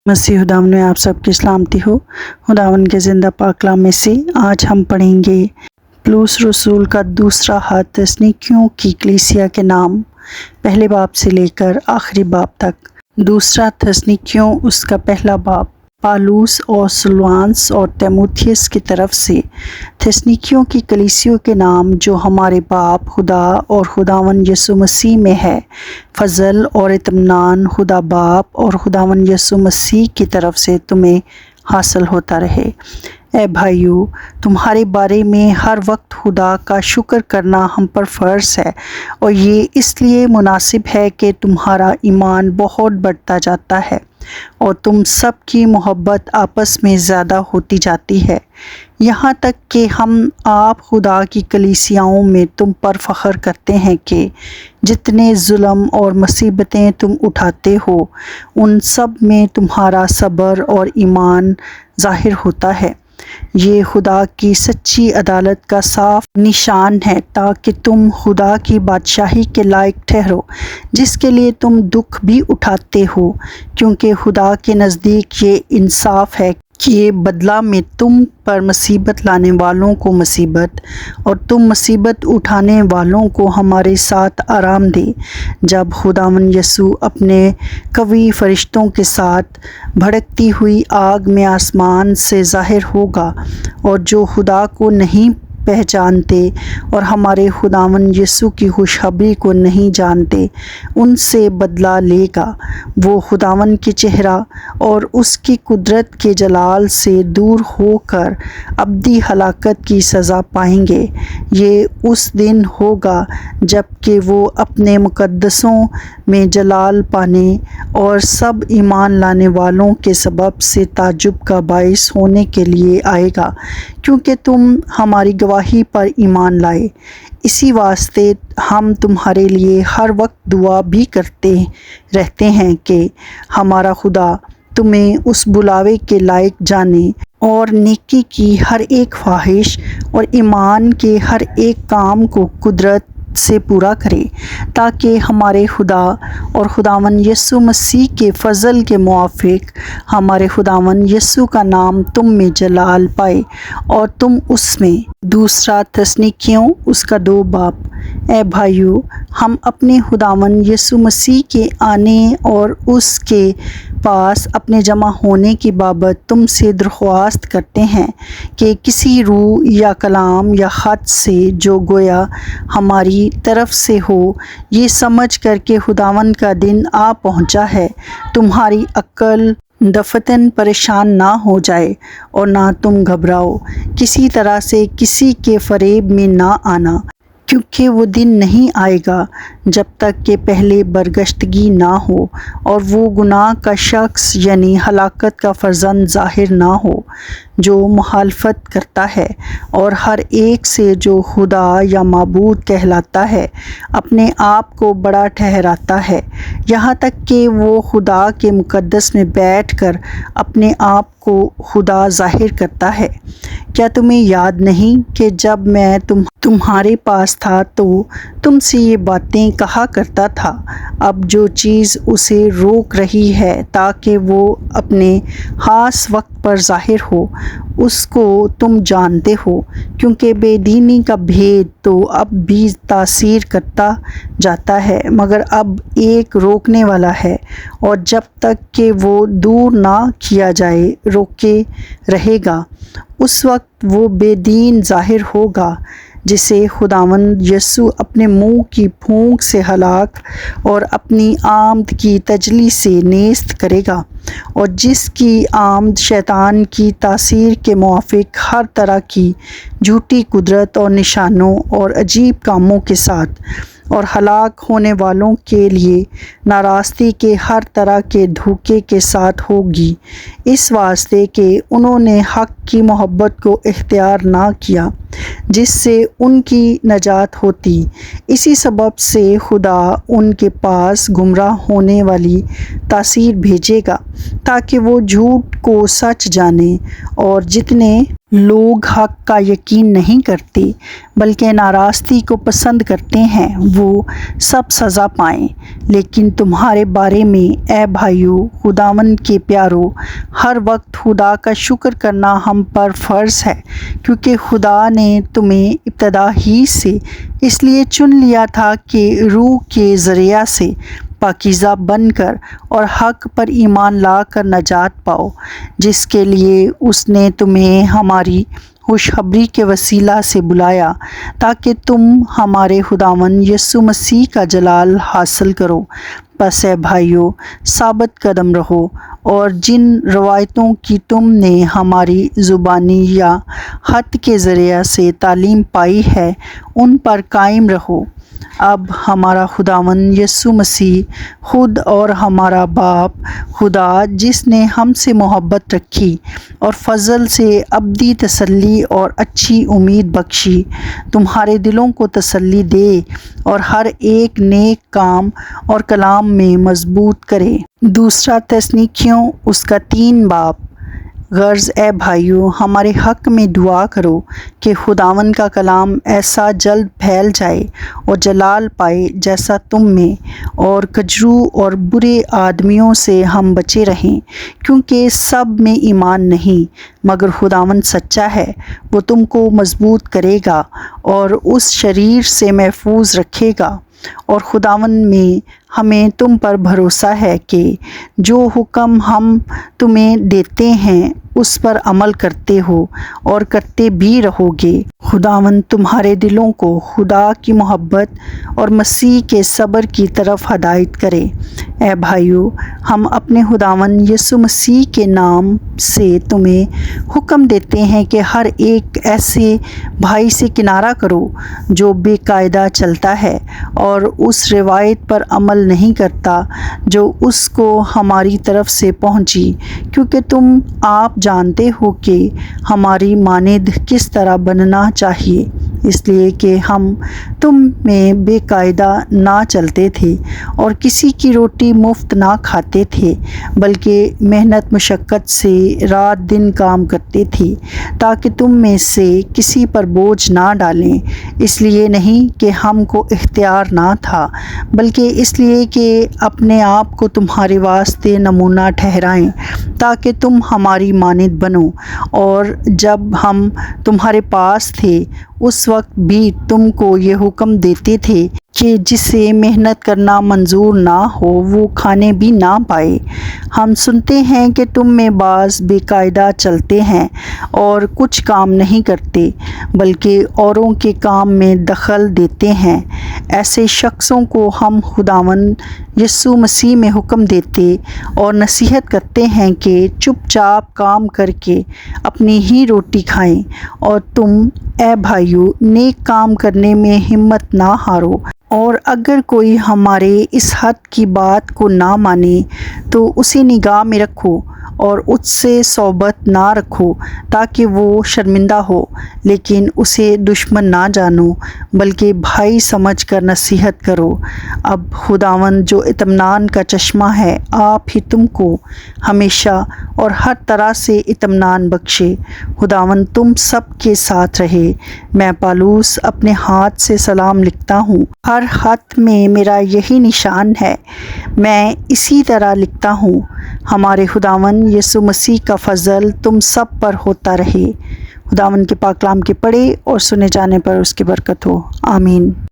مسیح خداوند میں آپ سب کی سلامتی ہو۔ خداوند کے زندہ پاک کلام میں سے آج ہم پڑھیں گے پولس رسول کا دوسرا خط تسنیکیوں کی کلیسیا کے نام، پہلے باب سے لے کر آخری باب تک۔ دوسرا تسنیکیوں اس کا پہلا باب پالوس اور سلوانس اور تیموتھیوس کی طرف سے تسنیکیوں کی کلیسیوں کے نام جو ہمارے باپ خدا اور خداوند یسوع مسیح میں ہے، فضل اور اطمینان خدا باپ اور خداوند یسوع مسیح کی طرف سے تمہیں حاصل ہوتا رہے۔ اے بھائیو، تمہارے بارے میں ہر وقت خدا کا شکر کرنا ہم پر فرض ہے، اور یہ اس لیے مناسب ہے کہ تمہارا ایمان بہت بڑھتا جاتا ہے اور تم سب کی محبت آپس میں زیادہ ہوتی جاتی ہے، یہاں تک کہ ہم آپ خدا کی کلیسیاؤں میں تم پر فخر کرتے ہیں کہ جتنے ظلم اور مصیبتیں تم اٹھاتے ہو ان سب میں تمہارا صبر اور ایمان ظاہر ہوتا ہے۔ یہ خدا کی سچی عدالت کا صاف نشان ہے تاکہ تم خدا کی بادشاہی کے لائق ٹھہرو، جس کے لیے تم دکھ بھی اٹھاتے ہو، کیونکہ خدا کے نزدیک یہ انصاف ہے کہ بدلہ میں تم پر مصیبت لانے والوں کو مصیبت اور تم مصیبت اٹھانے والوں کو ہمارے ساتھ آرام دے، جب خداوند یسوع اپنے قوی فرشتوں کے ساتھ بھڑکتی ہوئی آگ میں آسمان سے ظاہر ہوگا، اور جو خدا کو نہیں پہچانتے اور ہمارے خداوند یسوع کی خوشخبری کو نہیں جانتے ان سے بدلہ لے گا۔ وہ خداوند کے چہرہ اور اس کی قدرت کے جلال سے دور ہو کر ابدی ہلاکت کی سزا پائیں گے۔ یہ اس دن ہوگا جب کہ وہ اپنے مقدسوں میں جلال پانے اور سب ایمان لانے والوں کے سبب سے تعجب کا باعث ہونے کے لیے آئے گا، کیونکہ تم ہماری گواہی پر ایمان لائے۔ اسی واسطے ہم تمہارے لیے ہر وقت دعا بھی کرتے رہتے ہیں کہ ہمارا خدا تمہیں اس بلاوے کے لائق جانے اور نیکی کی ہر ایک خواہش اور ایمان کے ہر ایک کام کو قدرت سے پورا کرے، تاکہ ہمارے خدا اور خداوند یسوع مسیح کے فضل کے موافق ہمارے خداوند یسوع کا نام تم میں جلال پائے اور تم اس میں۔ دوسرا تسنیکیوں اس کا 2 باب۔ اے بھائیو، ہم اپنے خداوند یسوع مسیح کے آنے اور اس کے پاس اپنے جمع ہونے کی بابت تم سے درخواست کرتے ہیں کہ کسی روح یا کلام یا خط سے جو گویا ہماری طرف سے ہو، یہ سمجھ کر کہ خداوند کا دن آ پہنچا ہے، تمہاری عقل دفتن پریشان نہ ہو جائے اور نہ تم گھبراؤ، کسی طرح سے کسی کے فریب میں نہ آنا، کیونکہ وہ دن نہیں آئے گا جب تک کہ پہلے برگشتگی نہ ہو اور وہ گناہ کا شخص یعنی ہلاکت کا فرزند ظاہر نہ ہو، جو مخالفت کرتا ہے اور ہر ایک سے جو خدا یا معبود کہلاتا ہے اپنے آپ کو بڑا ٹھہراتا ہے، یہاں تک کہ وہ خدا کے مقدس میں بیٹھ کر اپنے آپ کو خدا ظاہر کرتا ہے۔ کیا تمہیں یاد نہیں کہ جب میں تمہارے پاس تھا تو تم سے یہ باتیں کہا کرتا تھا؟ اب جو چیز اسے روک رہی ہے تاکہ وہ اپنے خاص وقت پر ظاہر ہو، اس کو تم جانتے ہو، کیونکہ بے دینی کا بھید تو اب بھی تاثیر کرتا جاتا ہے، مگر اب ایک روکنے والا ہے، اور جب تک کہ وہ دور نہ کیا جائے روکے رہے گا، اس وقت وہ بے دین ظاہر ہوگا جسے خداوند یسوع اپنے منہ کی پھونک سے ہلاک اور اپنی آمد کی تجلی سے نیست کرے گا، اور جس کی آمد شیطان کی تاثیر کے موافق ہر طرح کی جھوٹی قدرت اور نشانوں اور عجیب کاموں کے ساتھ اور ہلاک ہونے والوں کے لیے ناراستی کے ہر طرح کے دھوکے کے ساتھ ہوگی، اس واسطے کہ انہوں نے حق کی محبت کو اختیار نہ کیا۔ جس سے ان کی نجات ہوتی۔ اسی سبب سے خدا ان کے پاس گمراہ ہونے والی تاثیر بھیجے گا تاکہ وہ جھوٹ کو سچ جانیں، اور جتنے لوگ حق کا یقین نہیں کرتے بلکہ ناراستی کو پسند کرتے ہیں وہ سب سزا پائیں۔ لیکن تمہارے بارے میں اے بھائیو، خداوند کے پیارو، ہر وقت خدا کا شکر کرنا ہم پر فرض ہے، کیونکہ خدا نے تمہیں ابتدا ہی سے اس لیے چن لیا تھا کہ روح کے ذریعہ سے پاکیزہ بن کر اور حق پر ایمان لا کر نجات پاؤ، جس کے لیے اس نے تمہیں ہماری خوشخبری کے وسیلہ سے بلایا تاکہ تم ہمارے خداوند یسوع مسیح کا جلال حاصل کرو۔ پس اے بھائیو، ثابت قدم رہو اور جن روایتوں کی تم نے ہماری زبانی یا خط کے ذریعہ سے تعلیم پائی ہے ان پر قائم رہو۔ اب ہمارا خداوند یسوع مسیح خود اور ہمارا باپ خدا، جس نے ہم سے محبت رکھی اور فضل سے ابدی تسلی اور اچھی امید بخشی، تمہارے دلوں کو تسلی دے اور ہر ایک نیک کام اور کلام میں مضبوط کرے۔ دوسرا تسنیکیوں اس کا 3 باب۔ غرض اے بھائیو، ہمارے حق میں دعا کرو کہ خداوند کا کلام ایسا جلد پھیل جائے اور جلال پائے جیسا تم میں، اور کجرو اور برے آدمیوں سے ہم بچے رہیں، کیونکہ سب میں ایمان نہیں، مگر خداوند سچا ہے، وہ تم کو مضبوط کرے گا اور اس شریر سے محفوظ رکھے گا۔ اور خداوند میں ہمیں تم پر بھروسہ ہے کہ جو حکم ہم تمہیں دیتے ہیں اس پر عمل کرتے ہو اور کرتے بھی رہو گے۔ خداوند تمہارے دلوں کو خدا کی محبت اور مسیح کے صبر کی طرف ہدایت کرے۔ اے بھائیو، ہم اپنے خداوند یسوع مسیح کے نام سے تمہیں حکم دیتے ہیں کہ ہر ایک ایسے بھائی سے کنارہ کرو جو بے قاعدہ چلتا ہے اور اس روایت پر عمل نہیں کرتا جو اس کو ہماری طرف سے پہنچی، کیونکہ تم آپ جانتے ہو کہ ہماری مانند کس طرح بننا چاہیے، اس لیے کہ ہم تم میں بے قاعدہ نہ چلتے تھے اور کسی کی روٹی مفت نہ کھاتے تھے، بلکہ محنت مشقت سے رات دن کام کرتے تھے تاکہ تم میں سے کسی پر بوجھ نہ ڈالیں، اس لیے نہیں کہ ہم کو اختیار نہ تھا بلکہ اس لیے کہ اپنے آپ کو تمہارے واسطے نمونہ ٹھہرائیں تاکہ تم ہماری مانند بنو۔ اور جب ہم تمہارے پاس تھے اس وقت بھی تم کو یہ حکم دیتے تھے کہ جسے محنت کرنا منظور نہ ہو وہ کھانے بھی نہ پائے۔ ہم سنتے ہیں کہ تم میں بعض بے قاعدہ چلتے ہیں اور کچھ کام نہیں کرتے بلکہ اوروں کے کام میں دخل دیتے ہیں۔ ایسے شخصوں کو ہم خداوند یسوع مسیح میں حکم دیتے اور نصیحت کرتے ہیں کہ چپ چاپ کام کر کے اپنی ہی روٹی کھائیں، اور تم اے بھائیو نیک کام کرنے میں ہمت نہ ہارو، اور اگر کوئی ہمارے اس حد کی بات کو نہ مانے تو اسے نگاہ میں رکھو اور اس سے صحبت نہ رکھو تاکہ وہ شرمندہ ہو، لیکن اسے دشمن نہ جانو بلکہ بھائی سمجھ کر نصیحت کرو۔ اب خداوند جو اطمینان کا چشمہ ہے آپ ہی تم کو ہمیشہ اور ہر طرح سے اطمینان بخشے۔ خداوند تم سب کے ساتھ رہے۔ میں پالوس اپنے ہاتھ سے سلام لکھتا ہوں، ہر خط میں میرا یہی نشان ہے، میں اسی طرح لکھتا ہوں۔ ہمارے خداوند یسوع مسیح کا فضل تم سب پر ہوتا رہے۔ خداوند کے پاک کلام کے پڑھے اور سنے جانے پر اس کی برکت ہو، آمین۔